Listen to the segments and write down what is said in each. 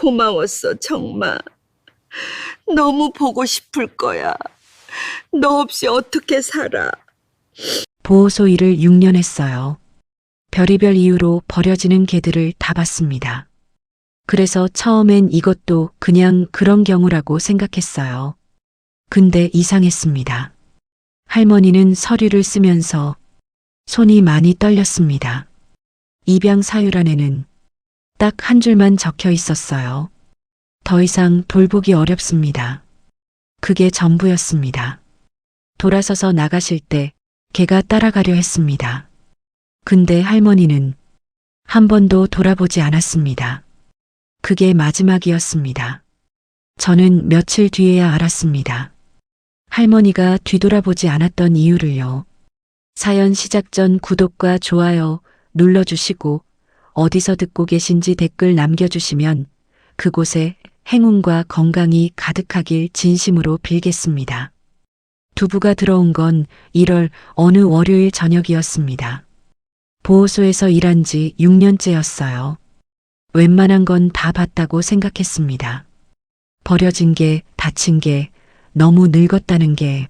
고마웠어, 정말. 너무 보고 싶을 거야. 너 없이 어떻게 살아? 보호소 일을 6년 했어요. 별의별 이유로 버려지는 개들을 다 봤습니다. 그래서 처음엔 이것도 그냥 그런 경우라고 생각했어요. 근데 이상했습니다. 할머니는 서류를 쓰면서 손이 많이 떨렸습니다. 입양 사유란에는 딱 한 줄만 적혀 있었어요. 더 이상 돌보기 어렵습니다. 그게 전부였습니다. 돌아서서 나가실 때 개가 따라가려 했습니다. 근데 할머니는 한 번도 돌아보지 않았습니다. 그게 마지막이었습니다. 저는 며칠 뒤에야 알았습니다. 할머니가 뒤돌아보지 않았던 이유를요. 사연 시작 전 구독과 좋아요 눌러주시고 어디서 듣고 계신지 댓글 남겨주시면 그곳에 행운과 건강이 가득하길 진심으로 빌겠습니다. 두부가 들어온 건 1월 어느 월요일 저녁이었습니다. 보호소에서 일한 지 6년째였어요. 웬만한 건 다 봤다고 생각했습니다. 버려진 게, 다친 게, 너무 늙었다는 게,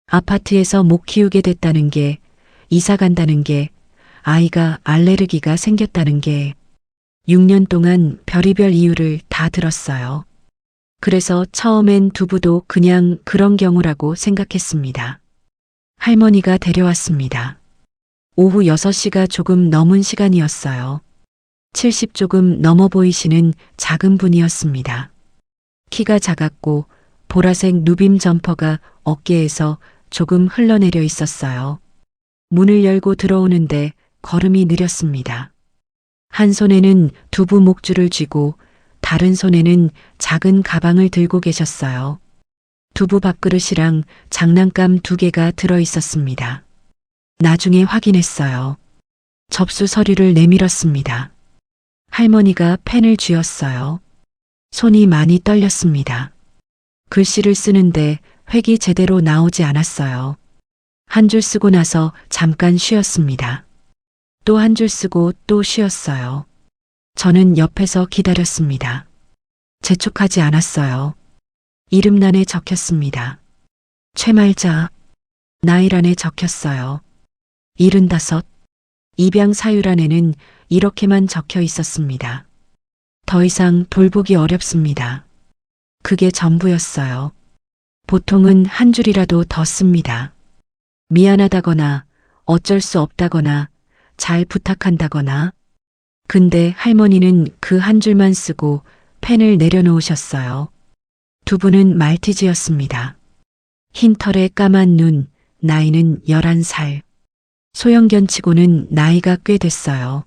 아파트에서 못 키우게 됐다는 게, 이사 간다는 게, 아이가 알레르기가 생겼다는 게, 6년 동안 별의별 이유를 다 들었어요. 그래서 처음엔 두부도 그냥 그런 경우라고 생각했습니다. 할머니가 데려왔습니다. 오후 6시가 조금 넘은 시간이었어요. 70 조금 넘어 보이시는 작은 분이었습니다. 키가 작았고 보라색 누빔 점퍼가 어깨에서 조금 흘러내려 있었어요. 문을 열고 들어오는데 걸음이 느렸습니다. 한 손에는 두부 목줄을 쥐고 다른 손에는 작은 가방을 들고 계셨어요. 두부 밥그릇이랑 장난감 2개가 들어 있었습니다. 나중에 확인했어요. 접수 서류를 내밀었습니다. 할머니가 펜을 쥐었어요. 손이 많이 떨렸습니다. 글씨를 쓰는데 획이 제대로 나오지 않았어요. 한 줄 쓰고 나서 잠깐 쉬었습니다. 또 한 줄 쓰고 또 쉬었어요. 저는 옆에서 기다렸습니다. 재촉하지 않았어요. 이름란에 적혔습니다. 최말자. 나이란에 적혔어요. 75. 입양 사유란에는 이렇게만 적혀 있었습니다. 더 이상 돌보기 어렵습니다. 그게 전부였어요. 보통은 한 줄이라도 더 씁니다. 미안하다거나 어쩔 수 없다거나 잘 부탁한다거나. 근데 할머니는 그 한 줄만 쓰고 펜을 내려놓으셨어요. 두부는 말티즈였습니다. 흰 털에 까만 눈, 나이는 11살. 소형견치고는 나이가 꽤 됐어요.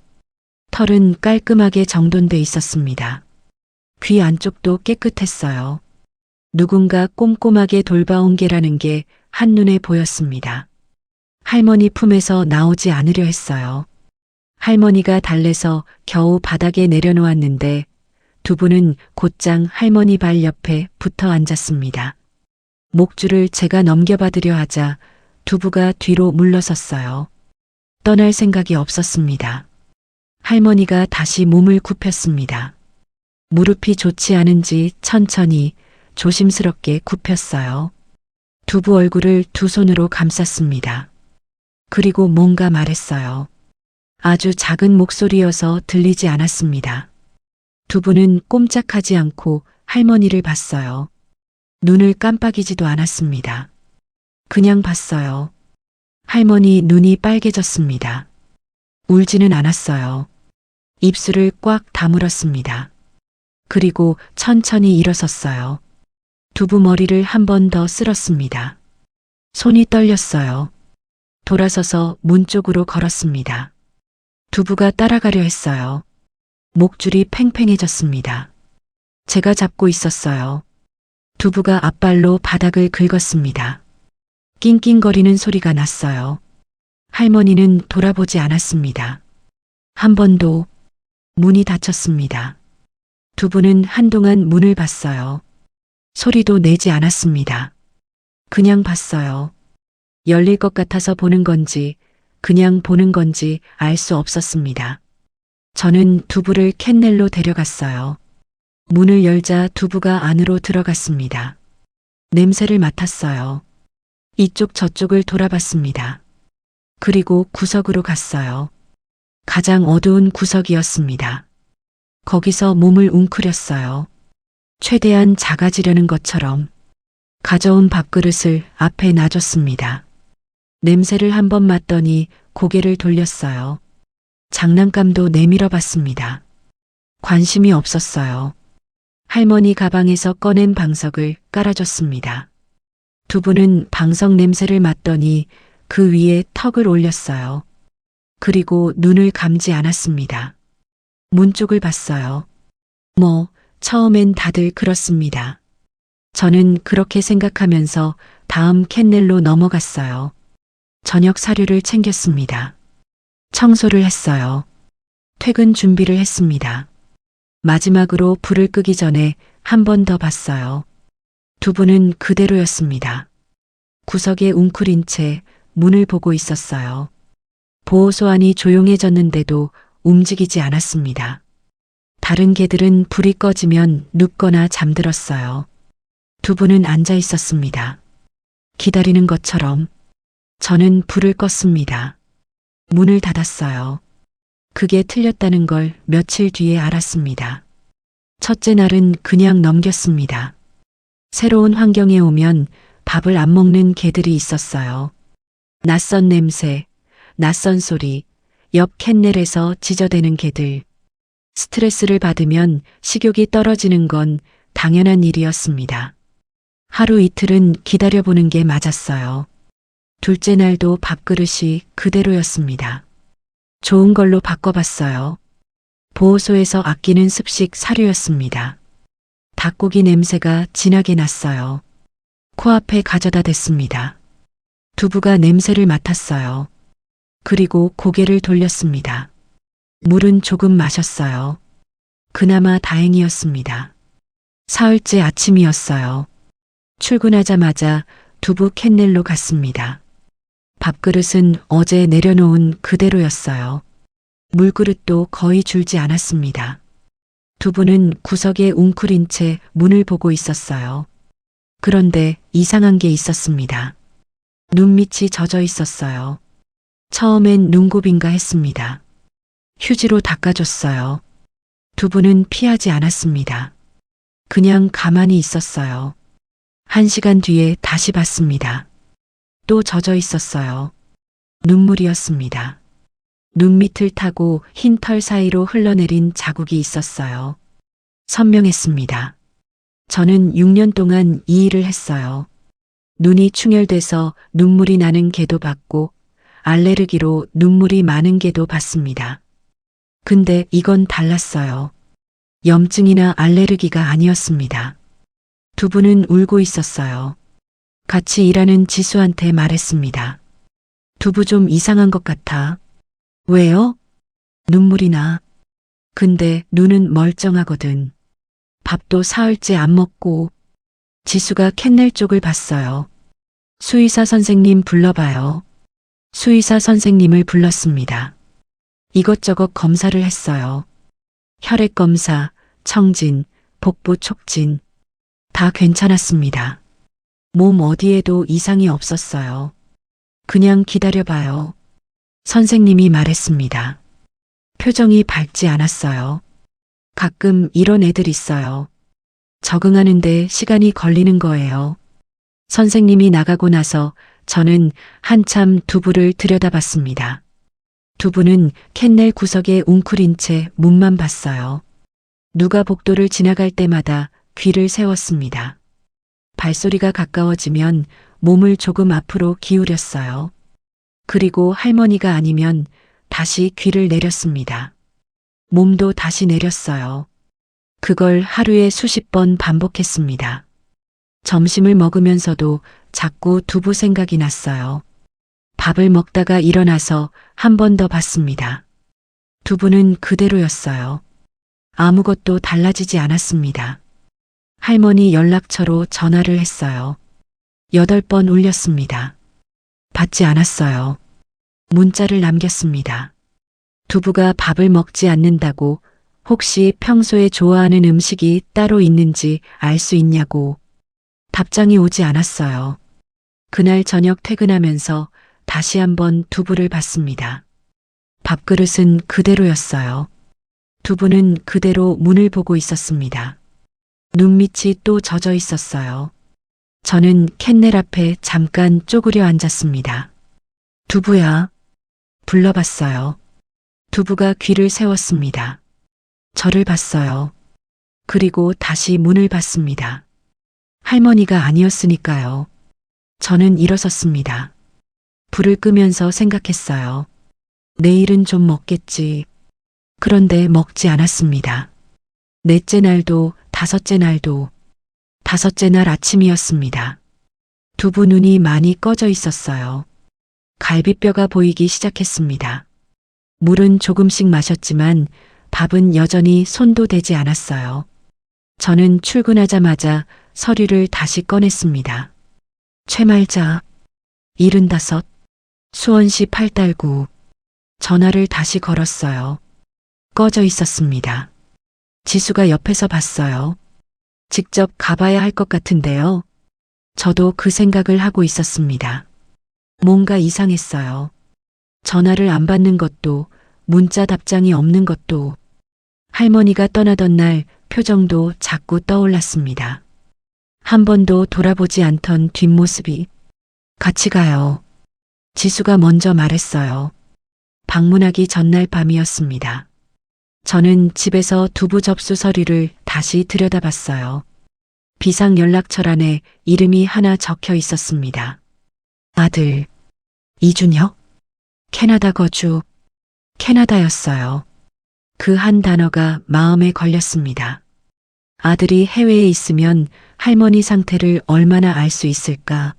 털은 깔끔하게 정돈돼 있었습니다. 귀 안쪽도 깨끗했어요. 누군가 꼼꼼하게 돌봐온 개라는 게 한눈에 보였습니다. 할머니 품에서 나오지 않으려 했어요. 할머니가 달래서 겨우 바닥에 내려놓았는데 두부는 곧장 할머니 발 옆에 붙어 앉았습니다. 목줄을 제가 넘겨받으려 하자 두부가 뒤로 물러섰어요. 떠날 생각이 없었습니다. 할머니가 다시 몸을 굽혔습니다. 무릎이 좋지 않은지 천천히 조심스럽게 굽혔어요. 두부 얼굴을 두 손으로 감쌌습니다. 그리고 뭔가 말했어요. 아주 작은 목소리여서 들리지 않았습니다. 두부는 꼼짝하지 않고 할머니를 봤어요. 눈을 깜빡이지도 않았습니다. 그냥 봤어요. 할머니 눈이 빨개졌습니다. 울지는 않았어요. 입술을 꽉 다물었습니다. 그리고 천천히 일어섰어요. 두부 머리를 한 번 더 쓸었습니다. 손이 떨렸어요. 돌아서서 문 쪽으로 걸었습니다. 두부가 따라가려 했어요. 목줄이 팽팽해졌습니다. 제가 잡고 있었어요. 두부가 앞발로 바닥을 긁었습니다. 낑낑거리는 소리가 났어요. 할머니는 돌아보지 않았습니다. 한 번도. 문이 닫혔습니다. 두부는 한동안 문을 봤어요. 소리도 내지 않았습니다. 그냥 봤어요. 열릴 것 같아서 보는 건지 그냥 보는 건지 알 수 없었습니다. 저는 두부를 캔넬로 데려갔어요. 문을 열자 두부가 안으로 들어갔습니다. 냄새를 맡았어요. 이쪽 저쪽을 돌아봤습니다. 그리고 구석으로 갔어요. 가장 어두운 구석이었습니다. 거기서 몸을 웅크렸어요. 최대한 작아지려는 것처럼 가져온 밥그릇을 앞에 놔줬습니다. 냄새를 한 번 맡더니 고개를 돌렸어요. 장난감도 내밀어 봤습니다. 관심이 없었어요. 할머니 가방에서 꺼낸 방석을 깔아줬습니다. 두부는 방석 냄새를 맡더니 그 위에 턱을 올렸어요. 그리고 눈을 감지 않았습니다. 문 쪽을 봤어요. 처음엔 다들 그렇습니다. 저는 그렇게 생각하면서 다음 캔넬로 넘어갔어요. 저녁 사료를 챙겼습니다. 청소를 했어요. 퇴근 준비를 했습니다. 마지막으로 불을 끄기 전에 한 번 더 봤어요. 두부는 그대로였습니다. 구석에 웅크린 채 문을 보고 있었어요. 보호소 안이 조용해졌는데도 움직이지 않았습니다. 다른 개들은 불이 꺼지면 눕거나 잠들었어요. 두부는 앉아 있었습니다. 기다리는 것처럼. 저는 불을 껐습니다. 문을 닫았어요. 그게 틀렸다는 걸 며칠 뒤에 알았습니다. 첫째 날은 그냥 넘겼습니다. 새로운 환경에 오면 밥을 안 먹는 개들이 있었어요. 낯선 냄새, 낯선 소리, 옆 캔넬에서 지저대는 개들. 스트레스를 받으면 식욕이 떨어지는 건 당연한 일이었습니다. 하루 이틀은 기다려보는 게 맞았어요. 둘째 날도 밥그릇이 그대로였습니다. 좋은 걸로 바꿔봤어요. 보호소에서 아끼는 습식 사료였습니다. 닭고기 냄새가 진하게 났어요. 코앞에 가져다 댔습니다. 두부가 냄새를 맡았어요. 그리고 고개를 돌렸습니다. 물은 조금 마셨어요. 그나마 다행이었습니다. 사흘째 아침이었어요. 출근하자마자 두부 캔넬로 갔습니다. 밥그릇은 어제 내려놓은 그대로였어요. 물그릇도 거의 줄지 않았습니다. 두부는 구석에 웅크린 채 문을 보고 있었어요. 그런데 이상한 게 있었습니다. 눈밑이 젖어 있었어요. 처음엔 눈곱인가 했습니다. 휴지로 닦아줬어요. 두부는 피하지 않았습니다. 그냥 가만히 있었어요. 1시간 뒤에 다시 봤습니다. 또 젖어 있었어요. 눈물이었습니다. 눈밑을 타고 흰 털 사이로 흘러내린 자국이 있었어요. 선명했습니다. 저는 6년 동안 이 일을 했어요. 눈이 충혈돼서 눈물이 나는 개도 봤고 알레르기로 눈물이 많은 개도 봤습니다. 근데 이건 달랐어요. 염증이나 알레르기가 아니었습니다. 두부는 울고 있었어요. 같이 일하는 지수한테 말했습니다. 두부 좀 이상한 것 같아. 왜요? 눈물이 나. 근데 눈은 멀쩡하거든. 밥도 사흘째 안 먹고. 지수가 캔넬 쪽을 봤어요. 수의사 선생님 불러봐요. 수의사 선생님을 불렀습니다. 이것저것 검사를 했어요. 혈액 검사, 청진, 복부 촉진. 다 괜찮았습니다. 몸 어디에도 이상이 없었어요. 그냥 기다려봐요. 선생님이 말했습니다. 표정이 밝지 않았어요. 가끔 이런 애들 있어요. 적응하는데 시간이 걸리는 거예요. 선생님이 나가고 나서 저는 한참 두부를 들여다봤습니다. 두부는 캔넬 구석에 웅크린 채 문만 봤어요. 누가 복도를 지나갈 때마다 귀를 세웠습니다. 발소리가 가까워지면 몸을 조금 앞으로 기울였어요. 그리고 할머니가 아니면 다시 귀를 내렸습니다. 몸도 다시 내렸어요. 그걸 하루에 수십 번 반복했습니다. 점심을 먹으면서도 자꾸 두부 생각이 났어요. 밥을 먹다가 일어나서 한 번 더 봤습니다. 두부는 그대로였어요. 아무것도 달라지지 않았습니다. 할머니 연락처로 전화를 했어요. 8번 울렸습니다. 받지 않았어요. 문자를 남겼습니다. 두부가 밥을 먹지 않는다고 혹시 평소에 좋아하는 음식이 따로 있는지 알 수 있냐고. 답장이 오지 않았어요. 그날 저녁 퇴근하면서 다시 한번 두부를 봤습니다. 밥그릇은 그대로였어요. 두부는 그대로 문을 보고 있었습니다. 눈밑이 또 젖어 있었어요. 저는 캔넬 앞에 잠깐 쪼그려 앉았습니다. 두부야. 불러봤어요. 두부가 귀를 세웠습니다. 저를 봤어요. 그리고 다시 문을 봤습니다. 할머니가 아니었으니까요. 저는 일어섰습니다. 불을 끄면서 생각했어요. 내일은 좀 먹겠지. 그런데 먹지 않았습니다. 넷째 날도 다섯째 날도 다섯째 날 아침이었습니다. 두부 눈이 많이 꺼져 있었어요. 갈비뼈가 보이기 시작했습니다. 물은 조금씩 마셨지만 밥은 여전히 손도 대지 않았어요. 저는 출근하자마자 서류를 다시 꺼냈습니다. 최말자 75 수원시 8달구 전화를 다시 걸었어요. 꺼져 있었습니다. 지수가 옆에서 봤어요. 직접 가봐야 할 것 같은데요. 저도 그 생각을 하고 있었습니다. 뭔가 이상했어요. 전화를 안 받는 것도, 문자 답장이 없는 것도, 할머니가 떠나던 날 표정도 자꾸 떠올랐습니다. 한 번도 돌아보지 않던 뒷모습이. 같이 가요. 지수가 먼저 말했어요. 방문하기 전날 밤이었습니다. 저는 집에서 두부 접수 서류를 다시 들여다봤어요. 비상연락처란에 이름이 하나 적혀 있었습니다. 아들, 이준혁? 캐나다 거주, 캐나다였어요. 그 한 단어가 마음에 걸렸습니다. 아들이 해외에 있으면 할머니 상태를 얼마나 알 수 있을까?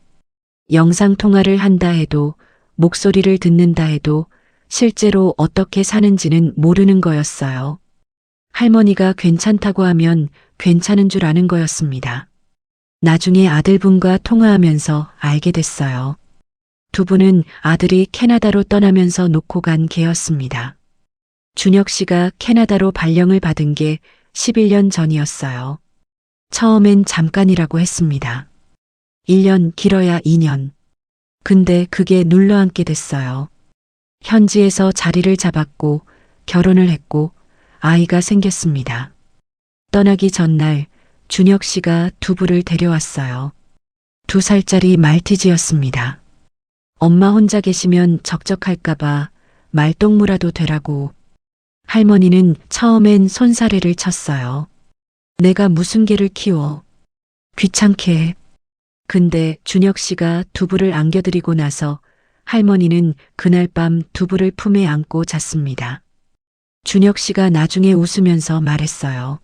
영상통화를 한다 해도, 목소리를 듣는다 해도 실제로 어떻게 사는지는 모르는 거였어요. 할머니가 괜찮다고 하면 괜찮은 줄 아는 거였습니다. 나중에 아들분과 통화하면서 알게 됐어요. 두부는 아들이 캐나다로 떠나면서 놓고 간 개였습니다. 준혁 씨가 캐나다로 발령을 받은 게 11년 전이었어요. 처음엔 잠깐이라고 했습니다. 1년 길어야 2년. 근데 그게 눌러앉게 됐어요. 현지에서 자리를 잡았고 결혼을 했고 아이가 생겼습니다. 떠나기 전날 준혁 씨가 두부를 데려왔어요. 2살짜리 말티즈였습니다. 엄마 혼자 계시면 적적할까봐 말동무라도 되라고. 할머니는 처음엔 손사래를 쳤어요. 내가 무슨 개를 키워. 귀찮게. 근데 준혁 씨가 두부를 안겨드리고 나서 할머니는 그날 밤 두부를 품에 안고 잤습니다. 준혁 씨가 나중에 웃으면서 말했어요.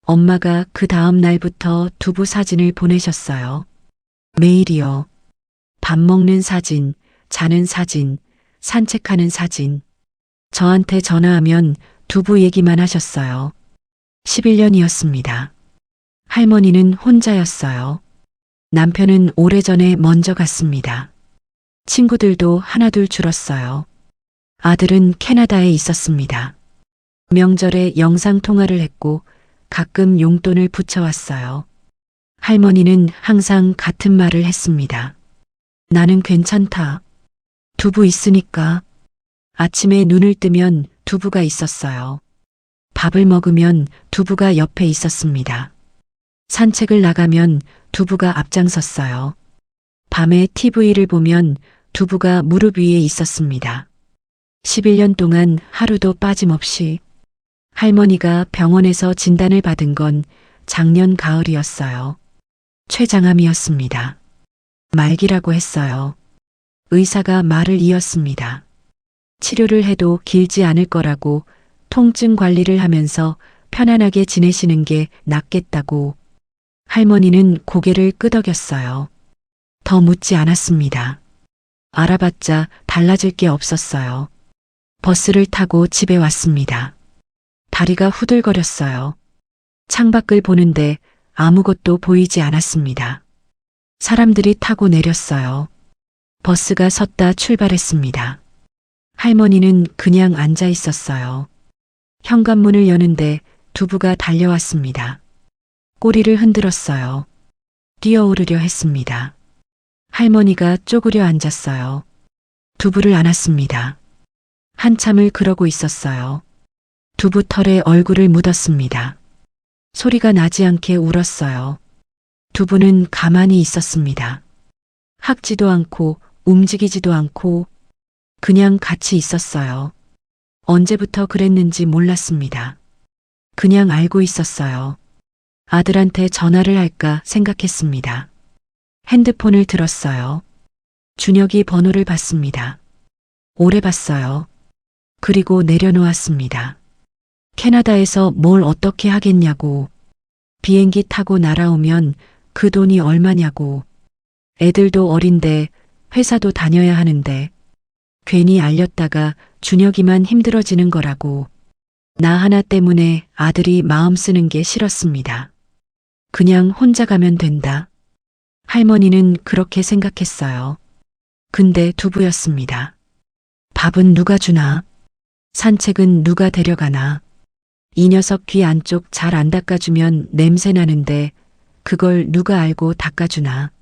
엄마가 그 다음 날부터 두부 사진을 보내셨어요. 매일이요. 밥 먹는 사진, 자는 사진, 산책하는 사진. 저한테 전화하면 두부 얘기만 하셨어요. 11년이었습니다. 할머니는 혼자였어요. 남편은 오래전에 먼저 갔습니다. 친구들도 하나둘 줄었어요. 아들은 캐나다에 있었습니다. 명절에 영상통화를 했고 가끔 용돈을 붙여왔어요. 할머니는 항상 같은 말을 했습니다. 나는 괜찮다. 두부 있으니까. 아침에 눈을 뜨면 두부가 있었어요. 밥을 먹으면 두부가 옆에 있었습니다. 산책을 나가면 두부가 앞장섰어요. 밤에 TV를 보면 두부가 무릎 위에 있었습니다. 11년 동안 하루도 빠짐없이. 할머니가 병원에서 진단을 받은 건 작년 가을이었어요. 췌장암이었습니다. 말기라고 했어요. 의사가 말을 이었습니다. 치료를 해도 길지 않을 거라고, 통증 관리를 하면서 편안하게 지내시는 게 낫겠다고. 할머니는 고개를 끄덕였어요. 더 묻지 않았습니다. 알아봤자 달라질 게 없었어요. 버스를 타고 집에 왔습니다. 다리가 후들거렸어요. 창밖을 보는데 아무것도 보이지 않았습니다. 사람들이 타고 내렸어요. 버스가 섰다 출발했습니다. 할머니는 그냥 앉아 있었어요. 현관문을 여는데 두부가 달려왔습니다. 꼬리를 흔들었어요. 뛰어오르려 했습니다. 할머니가 쪼그려 앉았어요. 두부를 안았습니다. 한참을 그러고 있었어요. 두부 털에 얼굴을 묻었습니다. 소리가 나지 않게 울었어요. 두부는 가만히 있었습니다. 학지도 않고 움직이지도 않고 그냥 같이 있었어요. 언제부터 그랬는지 몰랐습니다. 그냥 알고 있었어요. 아들한테 전화를 할까 생각했습니다. 핸드폰을 들었어요. 준혁이 번호를 받습니다. 오래 봤어요. 그리고 내려놓았습니다. 캐나다에서 뭘 어떻게 하겠냐고. 비행기 타고 날아오면 그 돈이 얼마냐고. 애들도 어린데 회사도 다녀야 하는데 괜히 알렸다가 준혁이만 힘들어지는 거라고. 나 하나 때문에 아들이 마음 쓰는 게 싫었습니다. 그냥 혼자 가면 된다. 할머니는 그렇게 생각했어요. 근데 두부였습니다. 밥은 누가 주나? 산책은 누가 데려가나? 이 녀석 귀 안쪽 잘 안 닦아주면 냄새 나는데 그걸 누가 알고 닦아주나?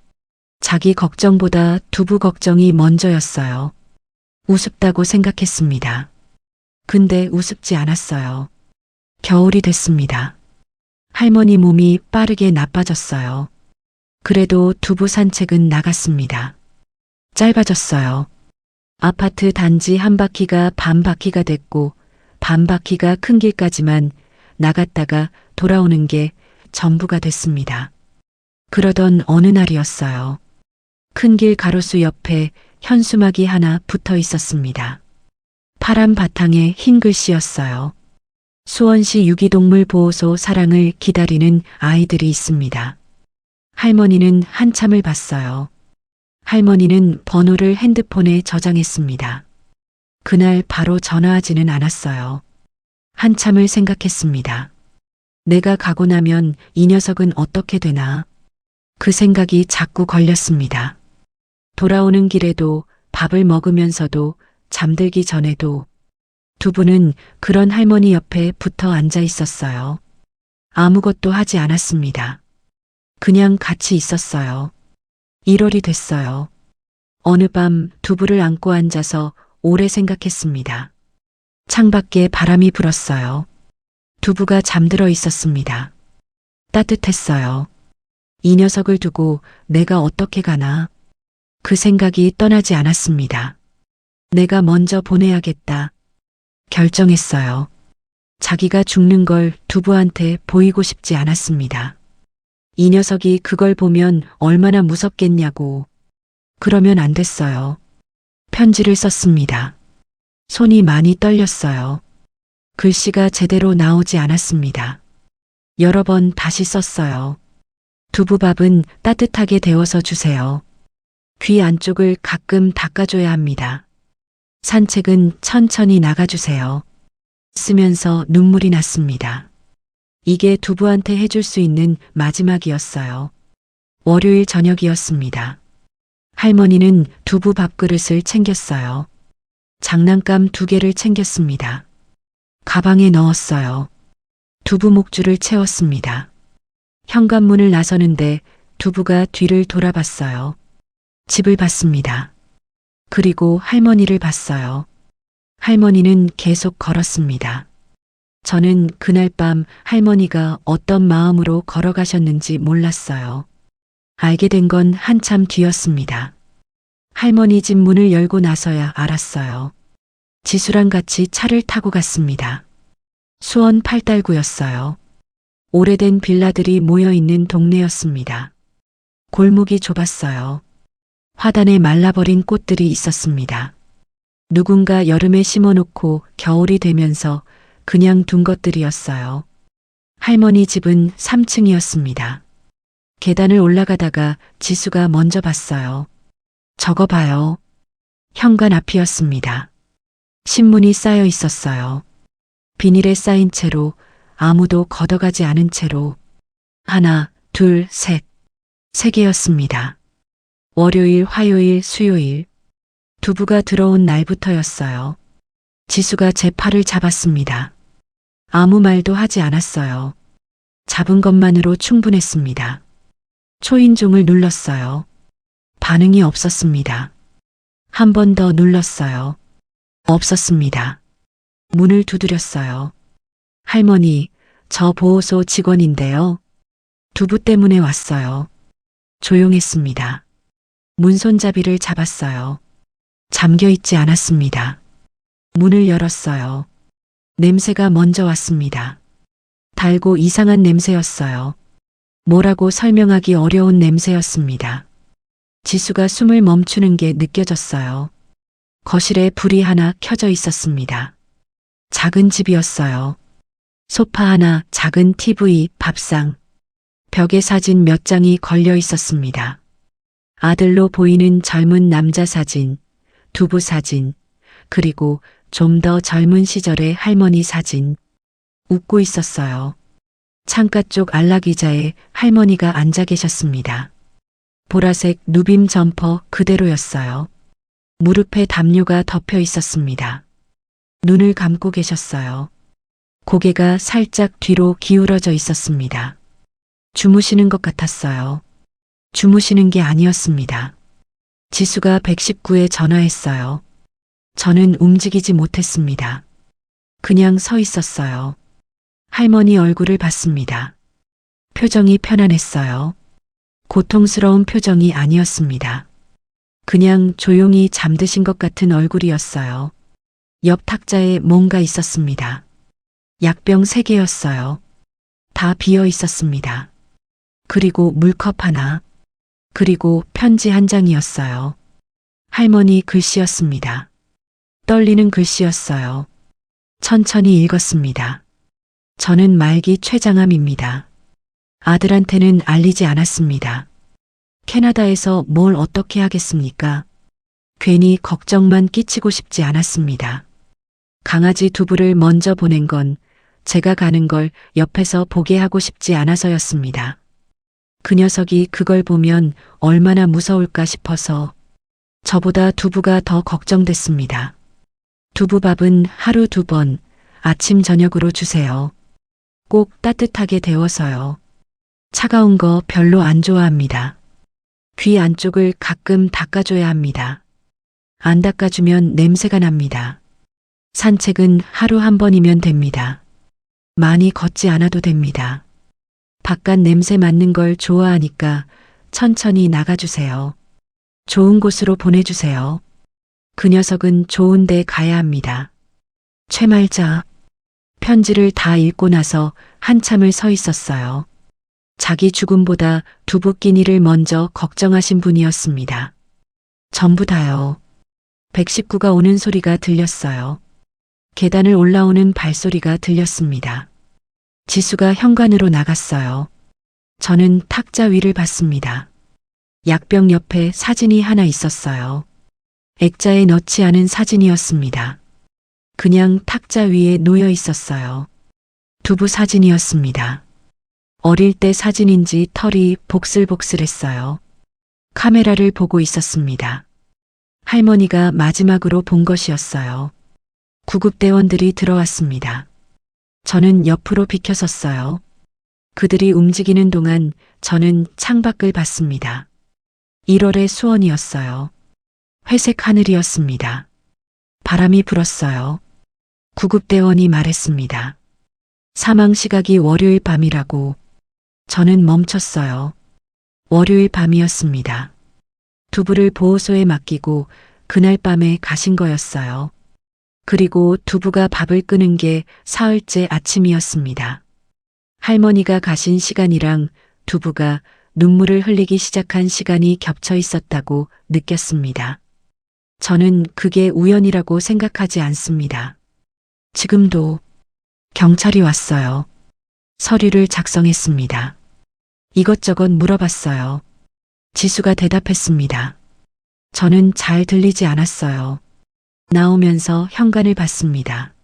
자기 걱정보다 두부 걱정이 먼저였어요. 우습다고 생각했습니다. 근데 우습지 않았어요. 겨울이 됐습니다. 할머니 몸이 빠르게 나빠졌어요. 그래도 두부 산책은 나갔습니다. 짧아졌어요. 아파트 단지 한 바퀴가 반 바퀴가 됐고 반 바퀴가 큰 길까지만 나갔다가 돌아오는 게 전부가 됐습니다. 그러던 어느 날이었어요. 큰 길 가로수 옆에 현수막이 하나 붙어 있었습니다. 파란 바탕에 흰 글씨였어요. 수원시 유기동물 보호소 사랑을 기다리는 아이들이 있습니다. 할머니는 한참을 봤어요. 할머니는 번호를 핸드폰에 저장했습니다. 그날 바로 전화하지는 않았어요. 한참을 생각했습니다. 내가 가고 나면 이 녀석은 어떻게 되나? 그 생각이 자꾸 걸렸습니다. 돌아오는 길에도 밥을 먹으면서도 잠들기 전에도 두부는 그런 할머니 옆에 붙어 앉아 있었어요. 아무것도 하지 않았습니다. 그냥 같이 있었어요. 1월이 됐어요. 어느 밤 두부를 안고 앉아서 오래 생각했습니다. 창밖에 바람이 불었어요. 두부가 잠들어 있었습니다. 따뜻했어요. 이 녀석을 두고 내가 어떻게 가나? 그 생각이 떠나지 않았습니다. 내가 먼저 보내야겠다. 결정했어요. 자기가 죽는 걸 두부한테 보이고 싶지 않았습니다. 이 녀석이 그걸 보면 얼마나 무섭겠냐고. 그러면 안 됐어요. 편지를 썼습니다. 손이 많이 떨렸어요. 글씨가 제대로 나오지 않았습니다. 여러 번 다시 썼어요. 두부밥은 따뜻하게 데워서 주세요. 귀 안쪽을 가끔 닦아줘야 합니다. 산책은 천천히 나가주세요. 쓰면서 눈물이 났습니다. 이게 두부한테 해줄 수 있는 마지막이었어요. 월요일 저녁이었습니다. 할머니는 두부 밥그릇을 챙겼어요. 장난감 2개를 챙겼습니다. 가방에 넣었어요. 두부 목줄을 채웠습니다. 현관문을 나서는데 두부가 뒤를 돌아봤어요. 집을 봤습니다. 그리고 할머니를 봤어요. 할머니는 계속 걸었습니다. 저는 그날 밤 할머니가 어떤 마음으로 걸어가셨는지 몰랐어요. 알게 된 건 한참 뒤였습니다. 할머니 집 문을 열고 나서야 알았어요. 지수랑 같이 차를 타고 갔습니다. 수원 팔달구였어요. 오래된 빌라들이 모여있는 동네였습니다. 골목이 좁았어요. 화단에 말라버린 꽃들이 있었습니다. 누군가 여름에 심어놓고 겨울이 되면서 그냥 둔 것들이었어요. 할머니 집은 3층이었습니다. 계단을 올라가다가 지수가 먼저 봤어요. 저거 봐요. 현관 앞이었습니다. 신문이 쌓여 있었어요. 비닐에 쌓인 채로 아무도 걷어가지 않은 채로 하나, 둘, 셋. 3개였습니다. 월요일, 화요일, 수요일. 두부가 들어온 날부터였어요. 지수가 제 팔을 잡았습니다. 아무 말도 하지 않았어요. 잡은 것만으로 충분했습니다. 초인종을 눌렀어요. 반응이 없었습니다. 한 번 더 눌렀어요. 없었습니다. 문을 두드렸어요. 할머니, 저 보호소 직원인데요. 두부 때문에 왔어요. 조용했습니다. 문손잡이를 잡았어요. 잠겨 있지 않았습니다. 문을 열었어요. 냄새가 먼저 왔습니다. 달고 이상한 냄새였어요. 뭐라고 설명하기 어려운 냄새였습니다. 지수가 숨을 멈추는 게 느껴졌어요. 거실에 불이 하나 켜져 있었습니다. 작은 집이었어요. 소파 하나, 작은 TV, 밥상, 벽에 사진 몇 장이 걸려 있었습니다. 아들로 보이는 젊은 남자 사진, 두부 사진, 그리고 좀 더 젊은 시절의 할머니 사진. 웃고 있었어요. 창가 쪽 안락의자에 할머니가 앉아 계셨습니다. 보라색 누빔 점퍼 그대로였어요. 무릎에 담요가 덮여 있었습니다. 눈을 감고 계셨어요. 고개가 살짝 뒤로 기울어져 있었습니다. 주무시는 것 같았어요. 주무시는 게 아니었습니다. 지수가 119에 전화했어요. 저는 움직이지 못했습니다. 그냥 서 있었어요. 할머니 얼굴을 봤습니다. 표정이 편안했어요. 고통스러운 표정이 아니었습니다. 그냥 조용히 잠드신 것 같은 얼굴이었어요. 옆 탁자에 뭔가 있었습니다. 약병 3개였어요. 다 비어 있었습니다. 그리고 물컵 하나, 그리고 편지 한 장이었어요. 할머니 글씨였습니다. 떨리는 글씨였어요. 천천히 읽었습니다. 저는 말기 최장암입니다. 아들한테는 알리지 않았습니다. 캐나다에서 뭘 어떻게 하겠습니까? 괜히 걱정만 끼치고 싶지 않았습니다. 강아지 두부를 먼저 보낸 건 제가 가는 걸 옆에서 보게 하고 싶지 않아서였습니다. 그 녀석이 그걸 보면 얼마나 무서울까 싶어서 저보다 두부가 더 걱정됐습니다. 두부밥은 하루 2번 아침 저녁으로 주세요. 꼭 따뜻하게 데워서요. 차가운 거 별로 안 좋아합니다. 귀 안쪽을 가끔 닦아줘야 합니다. 안 닦아주면 냄새가 납니다. 산책은 하루 1번이면 됩니다. 많이 걷지 않아도 됩니다. 바깥 냄새 맡는 걸 좋아하니까 천천히 나가주세요. 좋은 곳으로 보내주세요. 그 녀석은 좋은 데 가야 합니다. 최말자. 편지를 다 읽고 나서 한참을 서 있었어요. 자기 죽음보다 두부 끼니를 먼저 걱정하신 분이었습니다. 전부 다요. 119가 오는 소리가 들렸어요. 계단을 올라오는 발소리가 들렸습니다. 지수가 현관으로 나갔어요. 저는 탁자 위를 봤습니다. 약병 옆에 사진이 하나 있었어요. 액자에 넣지 않은 사진이었습니다. 그냥 탁자 위에 놓여 있었어요. 두부 사진이었습니다. 어릴 때 사진인지 털이 복슬복슬했어요. 카메라를 보고 있었습니다. 할머니가 마지막으로 본 것이었어요. 구급대원들이 들어왔습니다. 저는 옆으로 비켜섰어요. 그들이 움직이는 동안 저는 창밖을 봤습니다. 1월의 수원이었어요. 회색 하늘이었습니다. 바람이 불었어요. 구급대원이 말했습니다. 사망 시각이 월요일 밤이라고. 저는 멈췄어요. 월요일 밤이었습니다. 두부를 보호소에 맡기고 그날 밤에 가신 거였어요. 그리고 두부가 밥을 끄는 게 사흘째 아침이었습니다. 할머니가 가신 시간이랑 두부가 눈물을 흘리기 시작한 시간이 겹쳐 있었다고 느꼈습니다. 저는 그게 우연이라고 생각하지 않습니다. 지금도 경찰이 왔어요. 서류를 작성했습니다. 이것저것 물어봤어요. 지수가 대답했습니다. 저는 잘 들리지 않았어요. 나오면서 현관을 봤습니다.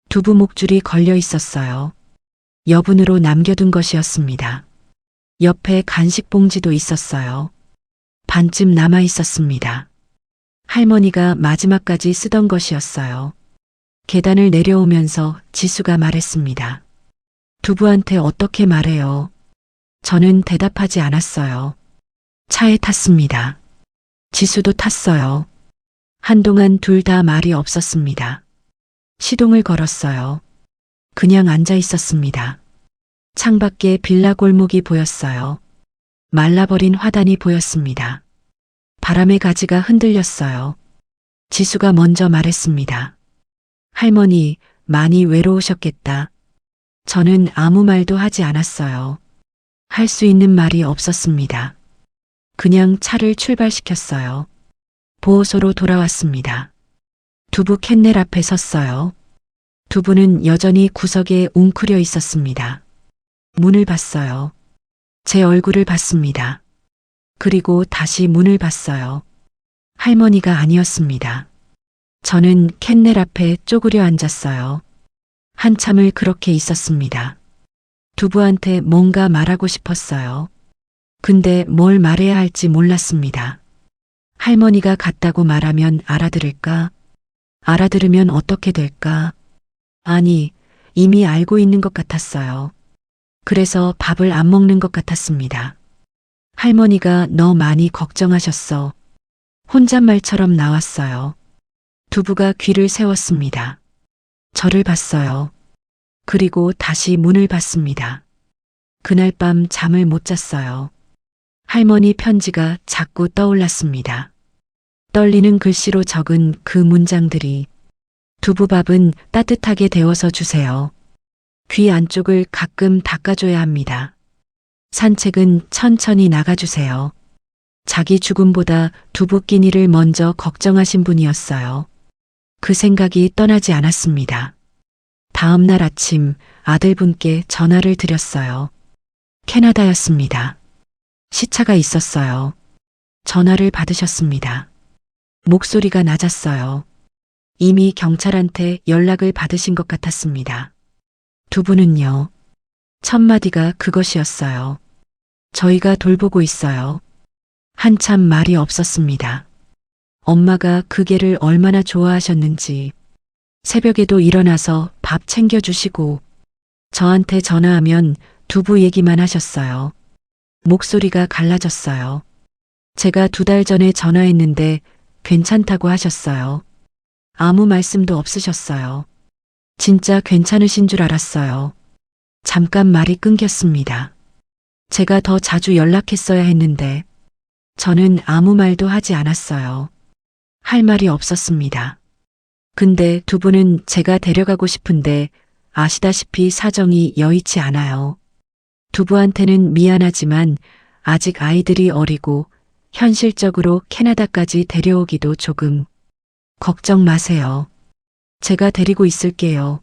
두부 목줄이 걸려 있었어요. 여분으로 남겨둔 것이었습니다. 옆에 간식 봉지도 있었어요. 반쯤 남아 있었습니다. 할머니가 마지막까지 쓰던 것이었어요. 계단을 내려오면서 지수가 말했습니다. 두부한테 어떻게 말해요? 저는 대답하지 않았어요. 차에 탔습니다. 지수도 탔어요. 한동안 둘 다 말이 없었습니다. 시동을 걸었어요. 그냥 앉아 있었습니다. 창밖에 빌라 골목이 보였어요. 말라버린 화단이 보였습니다. 바람의 가지가 흔들렸어요. 지수가 먼저 말했습니다. 할머니, 많이 외로우셨겠다. 저는 아무 말도 하지 않았어요. 할 수 있는 말이 없었습니다. 그냥 차를 출발시켰어요. 보호소로 돌아왔습니다. 두부 캔넬 앞에 섰어요. 두부는 여전히 구석에 웅크려 있었습니다. 문을 봤어요. 제 얼굴을 봤습니다. 그리고 다시 문을 봤어요. 할머니가 아니었습니다. 저는 캔넬 앞에 쪼그려 앉았어요. 한참을 그렇게 있었습니다. 두부한테 뭔가 말하고 싶었어요. 근데 뭘 말해야 할지 몰랐습니다. 할머니가 같다고 말하면 알아들을까? 알아들으면 어떻게 될까? 아니, 이미 알고 있는 것 같았어요. 그래서 밥을 안 먹는 것 같았습니다. 할머니가 너 많이 걱정하셨어. 혼잣말처럼 나왔어요. 두부가 귀를 세웠습니다. 저를 봤어요. 그리고 다시 문을 봤습니다. 그날 밤 잠을 못 잤어요. 할머니 편지가 자꾸 떠올랐습니다. 떨리는 글씨로 적은 그 문장들이 두부밥은 따뜻하게 데워서 주세요. 귀 안쪽을 가끔 닦아줘야 합니다. 산책은 천천히 나가주세요. 자기 죽음보다 두부 끼니를 먼저 걱정하신 분이었어요. 그 생각이 떠나지 않았습니다. 다음 날 아침 아들분께 전화를 드렸어요. 캐나다였습니다. 시차가 있었어요. 전화를 받으셨습니다. 목소리가 낮았어요. 이미 경찰한테 연락을 받으신 것 같았습니다. 두부는요. 첫 마디가 그것이었어요. 저희가 돌보고 있어요. 한참 말이 없었습니다. 엄마가 그 개를 얼마나 좋아하셨는지 새벽에도 일어나서 밥 챙겨주시고 저한테 전화하면 두부 얘기만 하셨어요. 목소리가 갈라졌어요. 제가 2달 전에 전화했는데 괜찮다고 하셨어요. 아무 말씀도 없으셨어요. 진짜 괜찮으신 줄 알았어요. 잠깐 말이 끊겼습니다. 제가 더 자주 연락했어야 했는데 저는 아무 말도 하지 않았어요. 할 말이 없었습니다. 근데 두부는 제가 데려가고 싶은데 아시다시피 사정이 여의치 않아요. 두부한테는 미안하지만 아직 아이들이 어리고 현실적으로 캐나다까지 데려오기도 조금. 걱정 마세요. 제가 데리고 있을게요.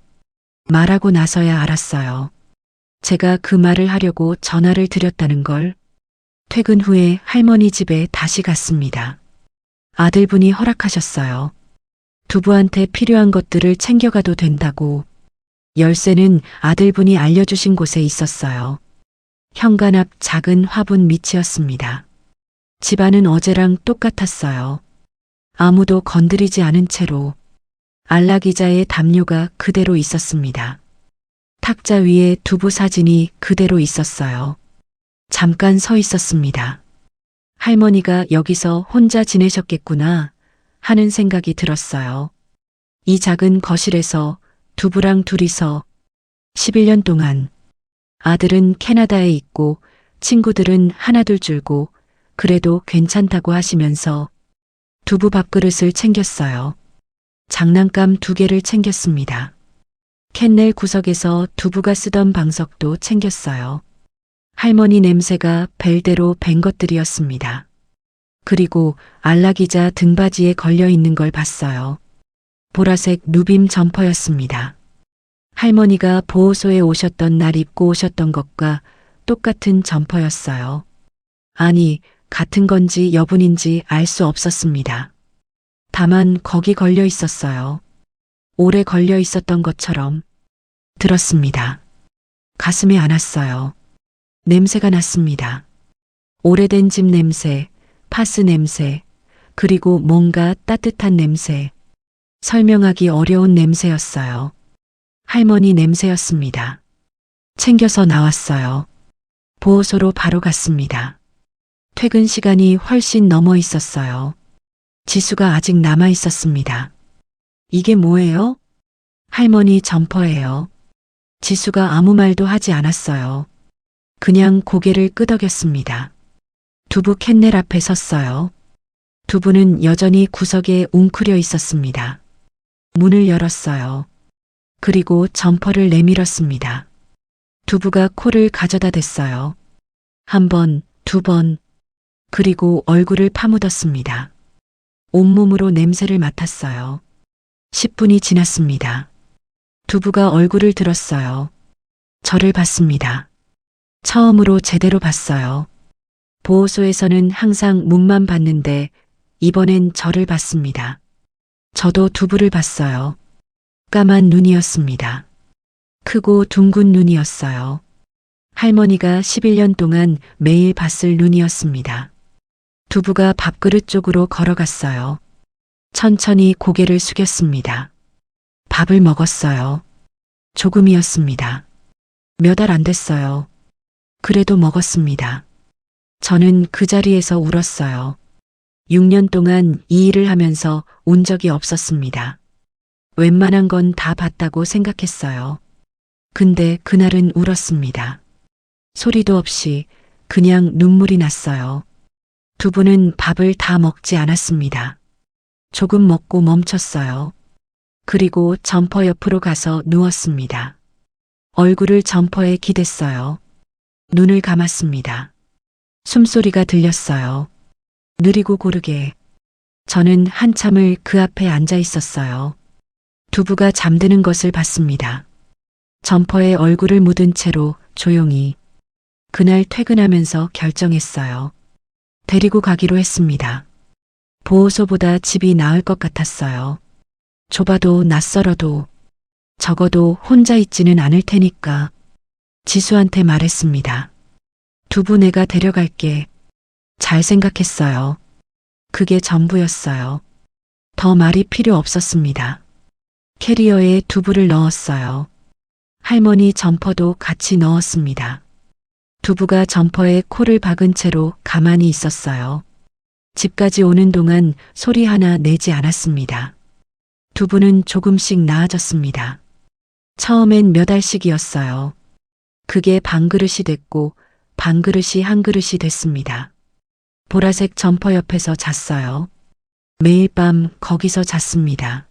말하고 나서야 알았어요. 제가 그 말을 하려고 전화를 드렸다는 걸. 퇴근 후에 할머니 집에 다시 갔습니다. 아들분이 허락하셨어요. 두부한테 필요한 것들을 챙겨가도 된다고. 열쇠는 아들분이 알려주신 곳에 있었어요. 현관 앞 작은 화분 밑이었습니다. 집안은 어제랑 똑같았어요. 아무도 건드리지 않은 채로 안락의자의 담요가 그대로 있었습니다. 탁자 위에 두부 사진이 그대로 있었어요. 잠깐 서 있었습니다. 할머니가 여기서 혼자 지내셨겠구나 하는 생각이 들었어요. 이 작은 거실에서 두부랑 둘이서 11년 동안 아들은 캐나다에 있고 친구들은 하나둘 줄고 그래도 괜찮다고 하시면서 두부 밥그릇을 챙겼어요. 장난감 2개를 챙겼습니다. 캔넬 구석에서 두부가 쓰던 방석도 챙겼어요. 할머니 냄새가 벨대로 밴 것들이었습니다. 그리고 안락의자 등받이에 걸려 있는 걸 봤어요. 보라색 누빔 점퍼였습니다. 할머니가 보호소에 오셨던 날 입고 오셨던 것과 똑같은 점퍼였어요. 아니, 같은 건지 여분인지 알 수 없었습니다. 다만 거기 걸려 있었어요. 오래 걸려 있었던 것처럼 들었습니다. 가슴에 안았어요. 냄새가 났습니다. 오래된 집 냄새, 파스 냄새, 그리고 뭔가 따뜻한 냄새. 설명하기 어려운 냄새였어요. 할머니 냄새였습니다. 챙겨서 나왔어요. 보호소로 바로 갔습니다. 퇴근 시간이 훨씬 넘어 있었어요. 지수가 아직 남아 있었습니다. 이게 뭐예요? 할머니 점퍼예요. 지수가 아무 말도 하지 않았어요. 그냥 고개를 끄덕였습니다. 두부 캔넬 앞에 섰어요. 두부는 여전히 구석에 웅크려 있었습니다. 문을 열었어요. 그리고 점퍼를 내밀었습니다. 두부가 코를 가져다 댔어요. 한 번, 두 번, 그리고 얼굴을 파묻었습니다. 온몸으로 냄새를 맡았어요. 10분이 지났습니다. 두부가 얼굴을 들었어요. 저를 봤습니다. 처음으로 제대로 봤어요. 보호소에서는 항상 문만 봤는데 이번엔 저를 봤습니다. 저도 두부를 봤어요. 까만 눈이었습니다. 크고 둥근 눈이었어요. 할머니가 11년 동안 매일 봤을 눈이었습니다. 두부가 밥그릇 쪽으로 걸어갔어요. 천천히 고개를 숙였습니다. 밥을 먹었어요. 조금이었습니다. 몇 알 안 됐어요. 그래도 먹었습니다. 저는 그 자리에서 울었어요. 6년 동안 이 일을 하면서 운 적이 없었습니다. 웬만한 건 다 봤다고 생각했어요. 근데 그날은 울었습니다. 소리도 없이 그냥 눈물이 났어요. 두부는 밥을 다 먹지 않았습니다. 조금 먹고 멈췄어요. 그리고 점퍼 옆으로 가서 누웠습니다. 얼굴을 점퍼에 기댔어요. 눈을 감았습니다. 숨소리가 들렸어요. 느리고 고르게. 저는 한참을 그 앞에 앉아 있었어요. 두부가 잠드는 것을 봤습니다. 점퍼에 얼굴을 묻은 채로 조용히. 그날 퇴근하면서 결정했어요. 데리고 가기로 했습니다. 보호소보다 집이 나을 것 같았어요. 좁아도 낯설어도 적어도 혼자 있지는 않을 테니까 지수한테 말했습니다. 두부 내가 데려갈게. 잘 생각했어요. 그게 전부였어요. 더 말이 필요 없었습니다. 캐리어에 두부를 넣었어요. 할머니 점퍼도 같이 넣었습니다. 두부가 점퍼에 코를 박은 채로 가만히 있었어요. 집까지 오는 동안 소리 하나 내지 않았습니다. 두부는 조금씩 나아졌습니다. 처음엔 몇 알씩이었어요. 그게 반그릇이 됐고 반그릇이 한 그릇이 됐습니다. 보라색 점퍼 옆에서 잤어요. 매일 밤 거기서 잤습니다.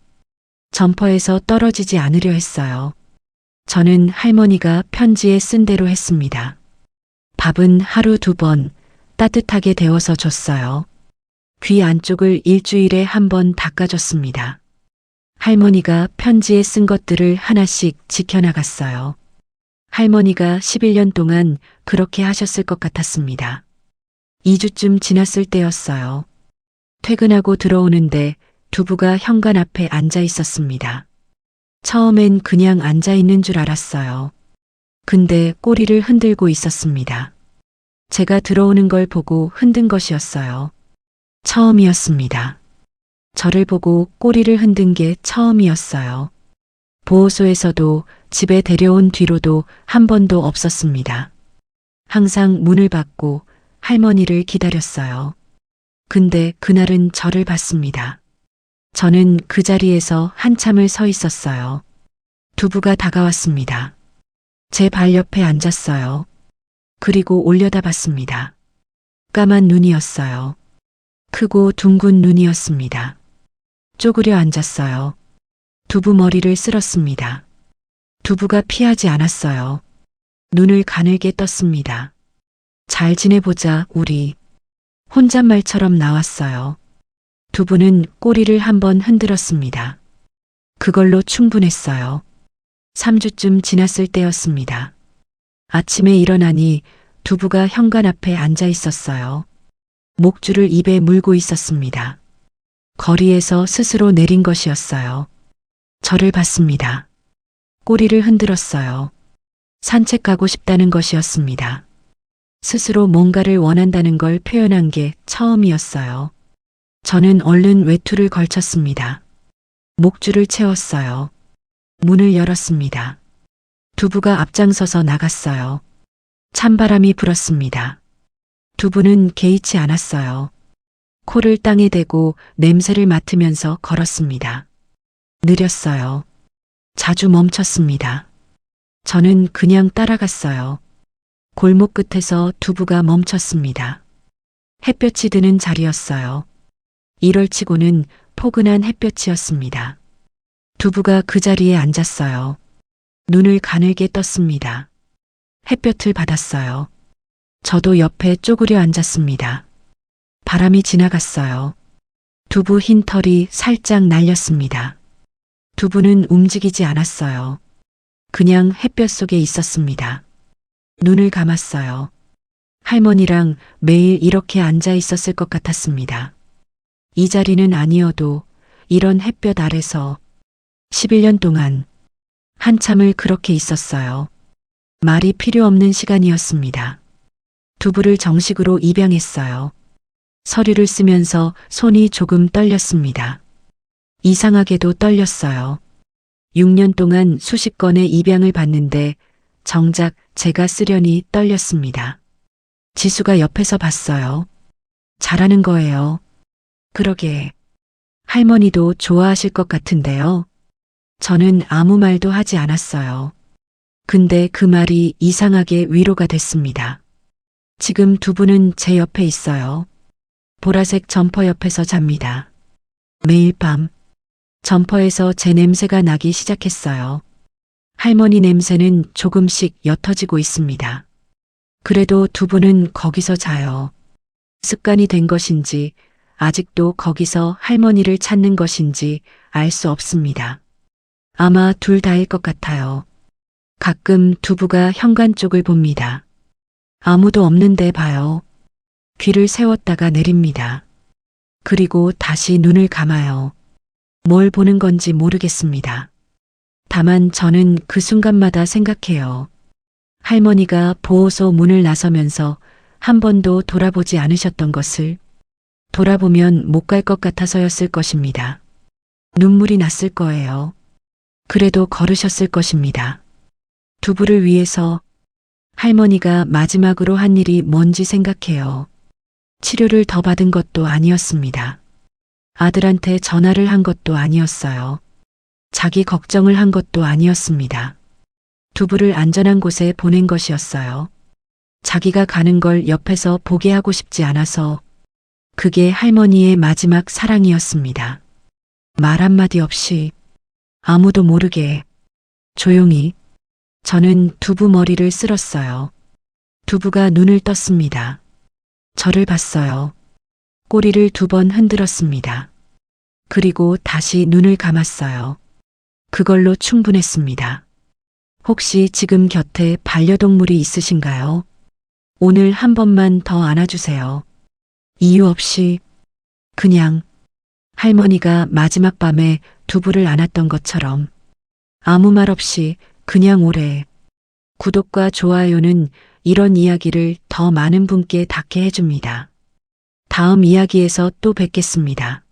점퍼에서 떨어지지 않으려 했어요. 저는 할머니가 편지에 쓴 대로 했습니다. 밥은 하루 2번 따뜻하게 데워서 줬어요. 귀 안쪽을 일주일에 1번 닦아줬습니다. 할머니가 편지에 쓴 것들을 하나씩 지켜나갔어요. 할머니가 11년 동안 그렇게 하셨을 것 같았습니다. 2주쯤 지났을 때였어요. 퇴근하고 들어오는데 두부가 현관 앞에 앉아 있었습니다. 처음엔 그냥 앉아 있는 줄 알았어요. 근데 꼬리를 흔들고 있었습니다. 제가 들어오는 걸 보고 흔든 것이었어요. 처음이었습니다. 저를 보고 꼬리를 흔든 게 처음이었어요. 보호소에서도 집에 데려온 뒤로도 한 번도 없었습니다. 항상 문을 받고 할머니를 기다렸어요. 근데 그날은 저를 봤습니다. 저는 그 자리에서 한참을 서 있었어요. 두부가 다가왔습니다. 제 발 옆에 앉았어요. 그리고 올려다 봤습니다. 까만 눈이었어요. 크고 둥근 눈이었습니다. 쪼그려 앉았어요. 두부 머리를 쓸었습니다. 두부가 피하지 않았어요. 눈을 가늘게 떴습니다. 잘 지내보자, 우리. 혼잣말처럼 나왔어요. 두부는 꼬리를 한번 흔들었습니다. 그걸로 충분했어요. 3주쯤 지났을 때였습니다. 아침에 일어나니 두부가 현관 앞에 앉아 있었어요. 목줄을 입에 물고 있었습니다. 거리에서 스스로 내린 것이었어요. 저를 봤습니다. 꼬리를 흔들었어요. 산책 가고 싶다는 것이었습니다. 스스로 뭔가를 원한다는 걸 표현한 게 처음이었어요. 저는 얼른 외투를 걸쳤습니다. 목줄을 채웠어요. 문을 열었습니다. 두부가 앞장서서 나갔어요. 찬바람이 불었습니다. 두부는 개의치 않았어요. 코를 땅에 대고 냄새를 맡으면서 걸었습니다. 느렸어요. 자주 멈췄습니다. 저는 그냥 따라갔어요. 골목 끝에서 두부가 멈췄습니다. 햇볕이 드는 자리였어요. 1월치고는 포근한 햇볕이었습니다. 두부가 그 자리에 앉았어요. 눈을 가늘게 떴습니다. 햇볕을 받았어요. 저도 옆에 쪼그려 앉았습니다. 바람이 지나갔어요. 두부 흰 털이 살짝 날렸습니다. 두부는 움직이지 않았어요. 그냥 햇볕 속에 있었습니다. 눈을 감았어요. 할머니랑 매일 이렇게 앉아 있었을 것 같았습니다. 이 자리는 아니어도 이런 햇볕 아래서 11년 동안 한참을 그렇게 있었어요. 말이 필요 없는 시간이었습니다. 두부를 정식으로 입양했어요. 서류를 쓰면서 손이 조금 떨렸습니다. 이상하게도 떨렸어요. 6년 동안 수십 건의 입양을 받는데 정작 제가 쓰려니 떨렸습니다. 지수가 옆에서 봤어요. 잘하는 거예요. 그러게. 할머니도 좋아하실 것 같은데요. 저는 아무 말도 하지 않았어요. 근데 그 말이 이상하게 위로가 됐습니다. 지금 두부는 제 옆에 있어요. 보라색 점퍼 옆에서 잡니다. 매일 밤 점퍼에서 제 냄새가 나기 시작했어요. 할머니 냄새는 조금씩 옅어지고 있습니다. 그래도 두부는 거기서 자요. 습관이 된 것인지 아직도 거기서 할머니를 찾는 것인지 알 수 없습니다. 아마 둘 다일 것 같아요. 가끔 두부가 현관 쪽을 봅니다. 아무도 없는데 봐요. 귀를 세웠다가 내립니다. 그리고 다시 눈을 감아요. 뭘 보는 건지 모르겠습니다. 다만 저는 그 순간마다 생각해요. 할머니가 보호소 문을 나서면서 한 번도 돌아보지 않으셨던 것을 돌아보면 못 갈 것 같아서였을 것입니다. 눈물이 났을 거예요. 그래도 걸으셨을 것입니다. 두부를 위해서. 할머니가 마지막으로 한 일이 뭔지 생각해요. 치료를 더 받은 것도 아니었습니다. 아들한테 전화를 한 것도 아니었어요. 자기 걱정을 한 것도 아니었습니다. 두부를 안전한 곳에 보낸 것이었어요. 자기가 가는 걸 옆에서 보게 하고 싶지 않아서. 그게 할머니의 마지막 사랑이었습니다. 말 한마디 없이 아무도 모르게 조용히 저는 두부 머리를 쓸었어요. 두부가 눈을 떴습니다. 저를 봤어요. 꼬리를 2번 흔들었습니다. 그리고 다시 눈을 감았어요. 그걸로 충분했습니다. 혹시 지금 곁에 반려동물이 있으신가요? 오늘 한 번만 더 안아주세요. 이유 없이 그냥 할머니가 마지막 밤에 두부를 안았던 것처럼 아무 말 없이 그냥 오래. 구독과 좋아요는 이런 이야기를 더 많은 분께 닿게 해줍니다. 다음 이야기에서 또 뵙겠습니다.